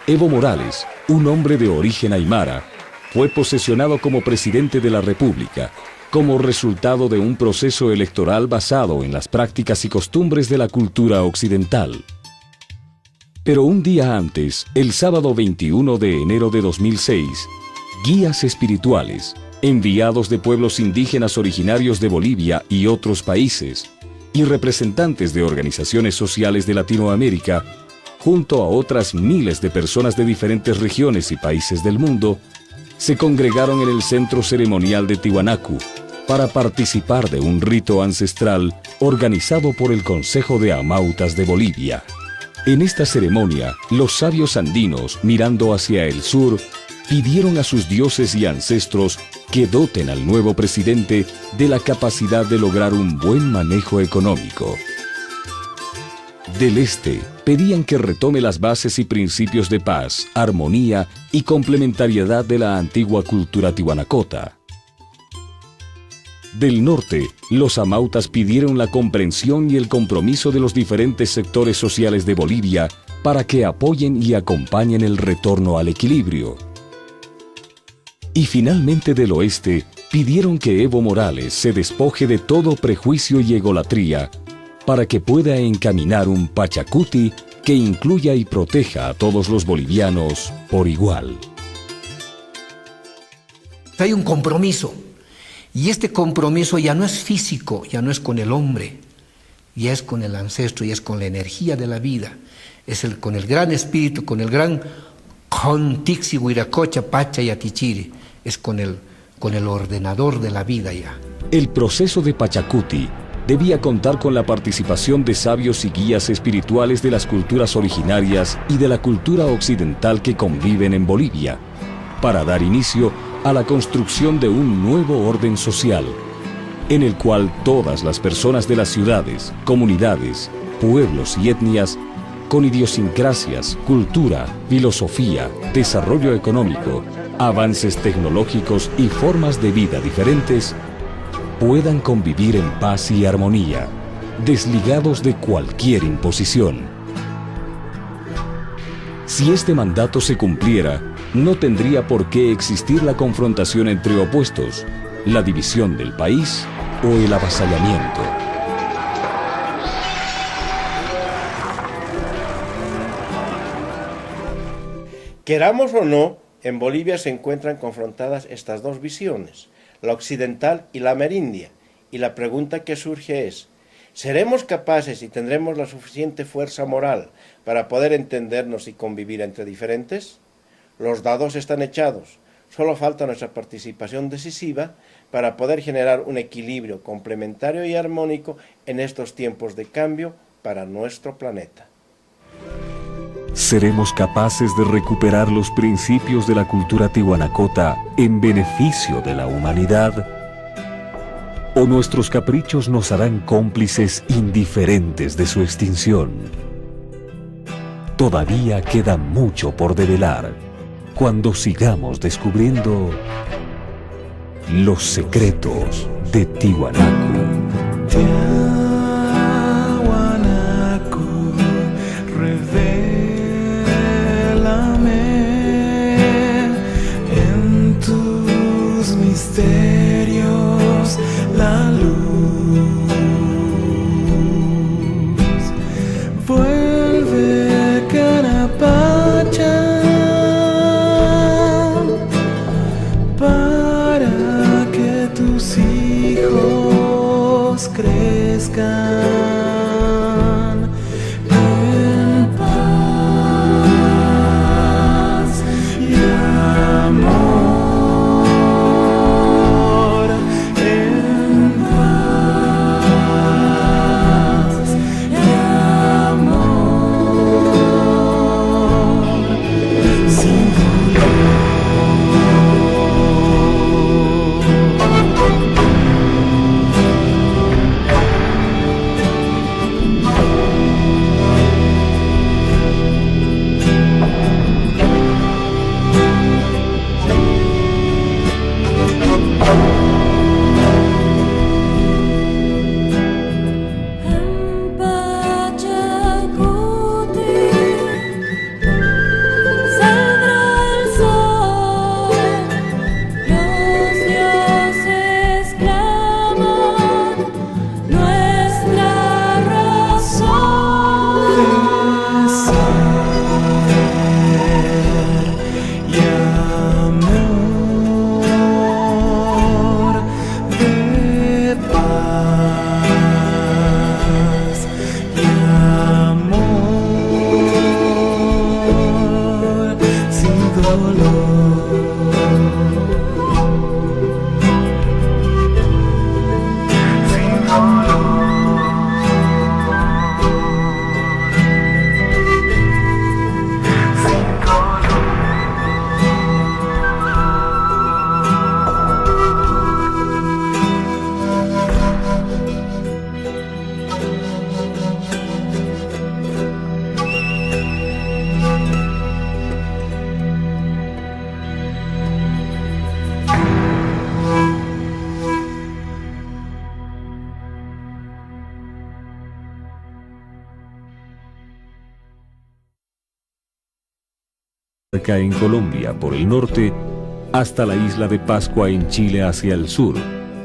[SPEAKER 1] Evo Morales, un hombre de origen aymara, fue posesionado como presidente de la República, como resultado de un proceso electoral basado en las prácticas y costumbres de la cultura occidental. Pero un día antes, el sábado 21 de enero de 2006, guías espirituales, enviados de pueblos indígenas originarios de Bolivia y otros países, y representantes de organizaciones sociales de Latinoamérica, junto a otras miles de personas de diferentes regiones y países del mundo, se congregaron en el centro ceremonial de Tiwanaku para participar de un rito ancestral organizado por el Consejo de Amautas de Bolivia. En esta ceremonia, los sabios andinos, mirando hacia el sur, pidieron a sus dioses y ancestros que doten al nuevo presidente de la capacidad de lograr un buen manejo económico. Del este, pedían que retome las bases y principios de paz, armonía y complementariedad de la antigua cultura tihuanacota. Del norte, los amautas pidieron la comprensión y el compromiso de los diferentes sectores sociales de Bolivia para que apoyen y acompañen el retorno al equilibrio. Y finalmente del oeste, pidieron que Evo Morales se despoje de todo prejuicio y egolatría para que pueda encaminar un Pachacuti que incluya y proteja a todos los bolivianos por igual.
[SPEAKER 6] Hay un compromiso. Y este compromiso ya no es físico, ya no es con el hombre, ya es con el ancestro, ya es con la energía de la vida, con el gran espíritu, con el gran Contixi, Huiracocha, Pacha y Atichiri, es con el ordenador de la vida ya.
[SPEAKER 1] El proceso de Pachacuti debía contar con la participación de sabios y guías espirituales de las culturas originarias y de la cultura occidental que conviven en Bolivia, para dar inicio a la construcción de un nuevo orden social, en el cual todas las personas de las ciudades, comunidades, pueblos y etnias, con idiosincrasias, cultura, filosofía, desarrollo económico, avances tecnológicos y formas de vida diferentes, puedan convivir en paz y armonía, desligados de cualquier imposición. Si este mandato se cumpliera, no tendría por qué existir la confrontación entre opuestos, la división del país o el avasallamiento.
[SPEAKER 2] Queramos o no, en Bolivia se encuentran confrontadas estas dos visiones, la occidental y la amerindia, y la pregunta que surge es, ¿seremos capaces y tendremos la suficiente fuerza moral para poder entendernos y convivir entre diferentes? Los dados están echados. Solo falta nuestra participación decisiva para poder generar un equilibrio complementario y armónico en estos tiempos de cambio para nuestro planeta.
[SPEAKER 1] ¿Seremos capaces de recuperar los principios de la cultura tihuanacota en beneficio de la humanidad? ¿O nuestros caprichos nos harán cómplices indiferentes de su extinción? Todavía queda mucho por develar cuando sigamos descubriendo los secretos de Tiwanaku.
[SPEAKER 7] Tiwanaku, revélame en tus misterios la luz. Vuelve Carapacha para que tus hijos crezcan en paz y amor, en paz y amor, sin dolor.
[SPEAKER 1] En Colombia por el norte, hasta la isla de Pascua en Chile hacia el sur,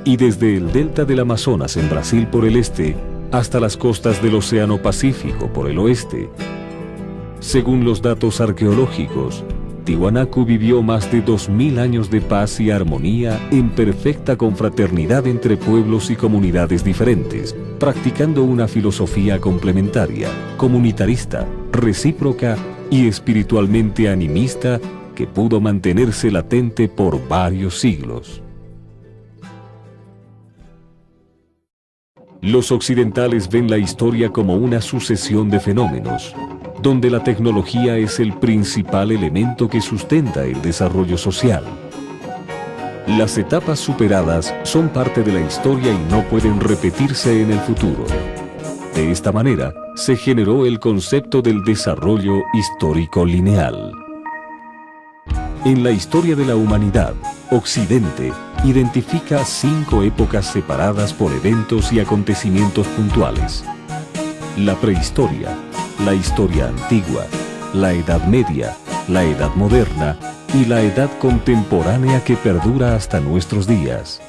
[SPEAKER 1] y desde el delta del Amazonas en Brasil por el este, hasta las costas del Océano Pacífico por el oeste. Según los datos arqueológicos, Tiwanaku vivió más de 2000 años de paz y armonía en perfecta confraternidad entre pueblos y comunidades diferentes, practicando una filosofía complementaria, comunitarista, recíproca y espiritualmente animista que pudo mantenerse latente por varios siglos. Los occidentales ven la historia como una sucesión de fenómenos, donde la tecnología es el principal elemento que sustenta el desarrollo social. Las etapas superadas son parte de la historia y no pueden repetirse en el futuro. De esta manera, se generó el concepto del desarrollo histórico lineal. En la historia de la humanidad, Occidente identifica 5 épocas separadas por eventos y acontecimientos puntuales: la prehistoria, la historia antigua, la Edad Media, la Edad Moderna y la Edad Contemporánea que perdura hasta nuestros días.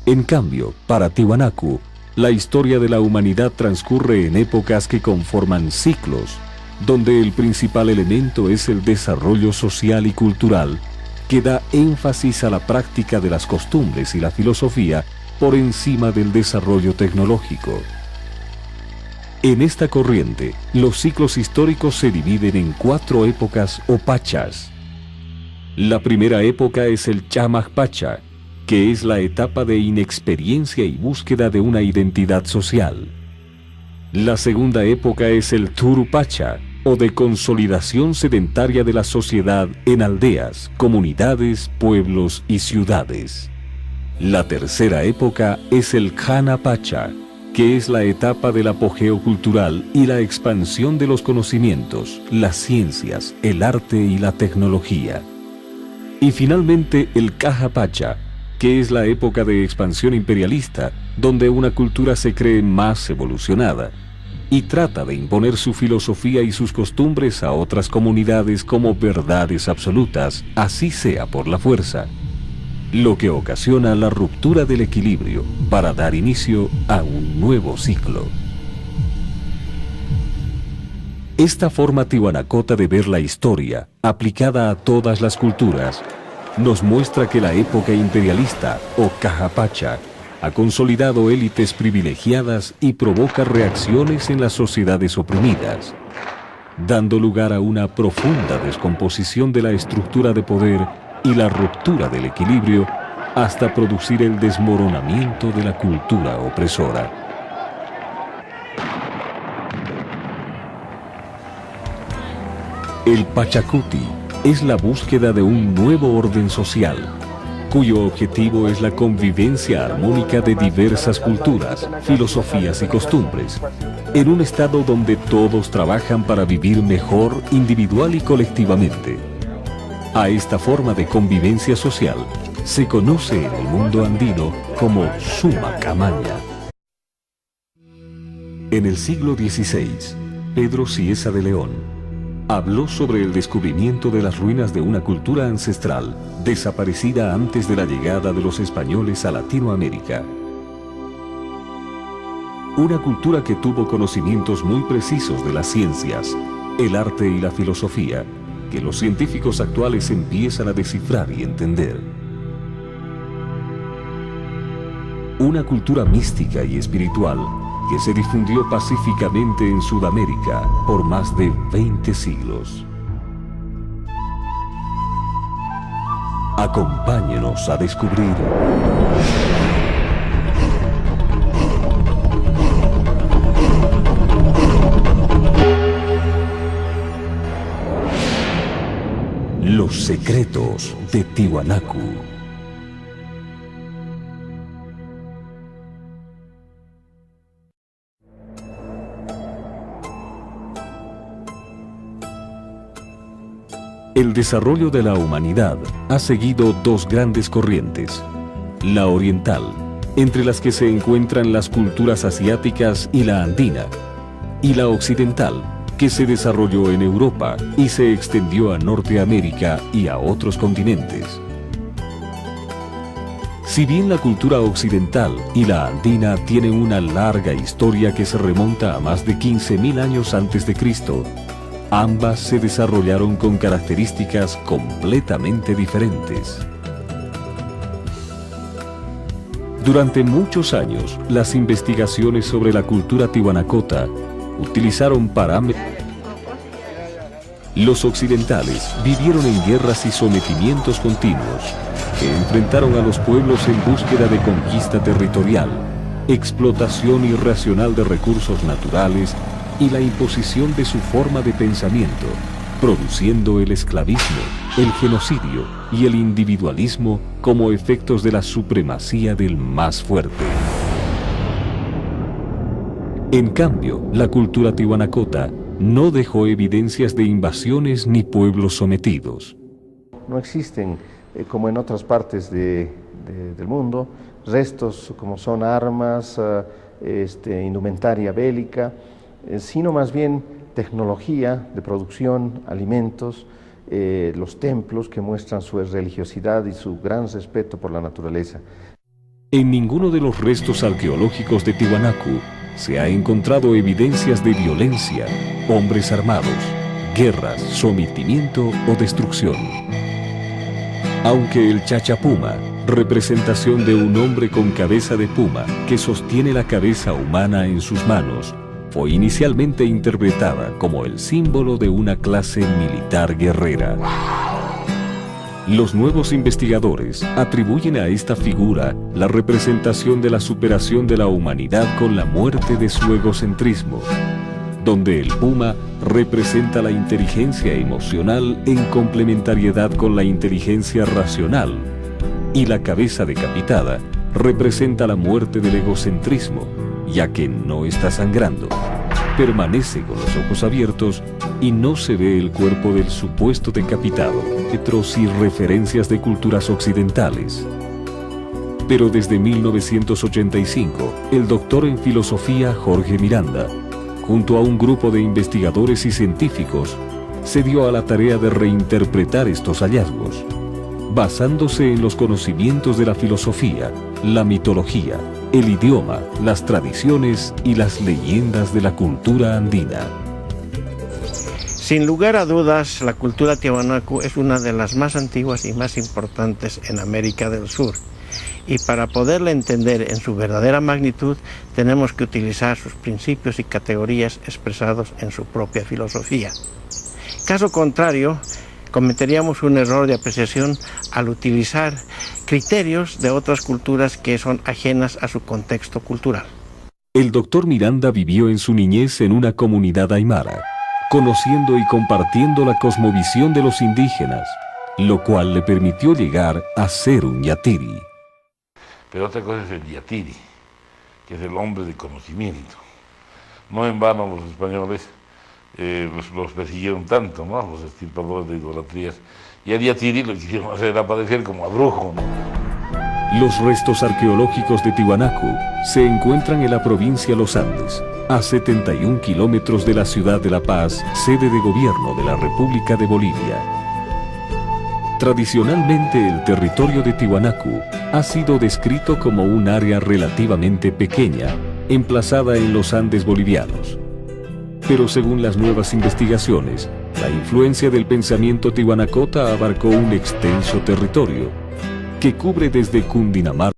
[SPEAKER 1] En cambio, para Tiwanaku, la historia de la humanidad transcurre en épocas que conforman ciclos, donde el principal elemento es el desarrollo social y cultural, que da énfasis a la práctica de las costumbres y la filosofía por encima del desarrollo tecnológico. En esta corriente, los ciclos históricos se dividen en 4 épocas o pachas. La primera época es el Chamaj Pacha, que es la etapa de inexperiencia y búsqueda de una identidad social. La segunda época es el Turu Pacha, o de consolidación sedentaria de la sociedad en aldeas, comunidades, pueblos y ciudades. La tercera época es el Jana Pacha, que es la etapa del apogeo cultural y la expansión de los conocimientos, las ciencias, el arte y la tecnología. Y finalmente el Caja Pacha, que es la época de expansión imperialista, donde una cultura se cree más evolucionada y trata de imponer su filosofía y sus costumbres a otras comunidades como verdades absolutas, así sea por la fuerza, lo que ocasiona la ruptura del equilibrio para dar inicio a un nuevo ciclo. Esta forma tihuanacota de ver la historia, aplicada a todas las culturas, nos muestra que la época imperialista, o Caja Pacha, ha consolidado élites privilegiadas y provoca reacciones en las sociedades oprimidas, dando lugar a una profunda descomposición de la estructura de poder y la ruptura del equilibrio hasta producir el desmoronamiento de la cultura opresora. El Pachacuti es la búsqueda de un nuevo orden social, cuyo objetivo es la convivencia armónica de diversas culturas, filosofías y costumbres, en un estado donde todos trabajan para vivir mejor individual y colectivamente. A esta forma de convivencia social se conoce en el mundo andino como Suma Camaña. En el siglo XVI, Pedro Cieza de León habló sobre el descubrimiento de las ruinas de una cultura ancestral desaparecida antes de la llegada de los españoles a Latinoamérica. Una cultura que tuvo conocimientos muy precisos de las ciencias, el arte y la filosofía, que los científicos actuales empiezan a descifrar y entender. Una cultura mística y espiritual que se difundió pacíficamente en Sudamérica por más de 20 siglos. Acompáñenos a descubrir los secretos de Tiwanaku. El desarrollo de la humanidad ha seguido dos grandes corrientes: la oriental, entre las que se encuentran las culturas asiáticas y la andina, y la occidental, que se desarrolló en Europa y se extendió a Norteamérica y a otros continentes. Si bien la cultura occidental y la andina tienen una larga historia que se remonta a más de 15.000 años antes de Cristo, ambas se desarrollaron con características completamente diferentes. Durante muchos años, las investigaciones sobre la cultura tihuanacota utilizaron parámetros. Los occidentales vivieron en guerras y sometimientos continuos que enfrentaron a los pueblos en búsqueda de conquista territorial, explotación irracional de recursos naturales y la imposición de su forma de pensamiento, produciendo el esclavismo, el genocidio y el individualismo como efectos de la supremacía del más fuerte. En cambio, la cultura tihuanacota no dejó evidencias de invasiones ni pueblos sometidos.
[SPEAKER 4] No existen, como en otras partes del mundo, restos como son armas, indumentaria bélica, sino más bien tecnología de producción, alimentos, los templos que muestran su religiosidad y su gran respeto por la naturaleza.
[SPEAKER 1] En ninguno de los restos arqueológicos de Tiwanaku se ha encontrado evidencias de violencia, hombres armados, guerras, sometimiento o destrucción. Aunque el chachapuma, representación de un hombre con cabeza de puma que sostiene la cabeza humana en sus manos, fue inicialmente interpretada como el símbolo de una clase militar guerrera. Los nuevos investigadores atribuyen a esta figura la representación de la superación de la humanidad con la muerte de su egocentrismo, donde el puma representa la inteligencia emocional en complementariedad con la inteligencia racional, y la cabeza decapitada representa la muerte del egocentrismo, ya que no está sangrando, permanece con los ojos abiertos y no se ve el cuerpo del supuesto decapitado, metros y referencias de culturas occidentales. Pero desde 1985, el doctor en filosofía Jorge Miranda, junto a un grupo de investigadores y científicos, se dio a la tarea de reinterpretar estos hallazgos, basándose en los conocimientos de la filosofía, la mitología, el idioma, las tradiciones y las leyendas de la cultura andina.
[SPEAKER 2] Sin lugar a dudas, la cultura tiahuanacu es una de las más antiguas y más importantes en América del Sur. Y para poderla entender en su verdadera magnitud, tenemos que utilizar sus principios y categorías expresados en su propia filosofía. Caso contrario, cometeríamos un error de apreciación al utilizar criterios de otras culturas que son ajenas a su contexto cultural.
[SPEAKER 1] El doctor Miranda vivió en su niñez en una comunidad aymara, conociendo y compartiendo la cosmovisión de los indígenas, lo cual le permitió llegar a ser un yatiri.
[SPEAKER 3] Pero otra cosa es el yatiri, que es el hombre de conocimiento. No en vano los españoles los persiguieron tanto, ¿no? Los extirpadores de idolatrías. Y al yatiri lo que quisieron hacer era parecer como a brujo, ¿no?
[SPEAKER 1] Los restos arqueológicos de Tiwanaku se encuentran en la provincia Los Andes, a 71 kilómetros de la ciudad de La Paz, sede de gobierno de la República de Bolivia. Tradicionalmente, el territorio de Tiwanaku ha sido descrito como un área relativamente pequeña, emplazada en los Andes bolivianos. Pero según las nuevas investigaciones, la influencia del pensamiento tiwanacota abarcó un extenso territorio, que cubre desde Cundinamarca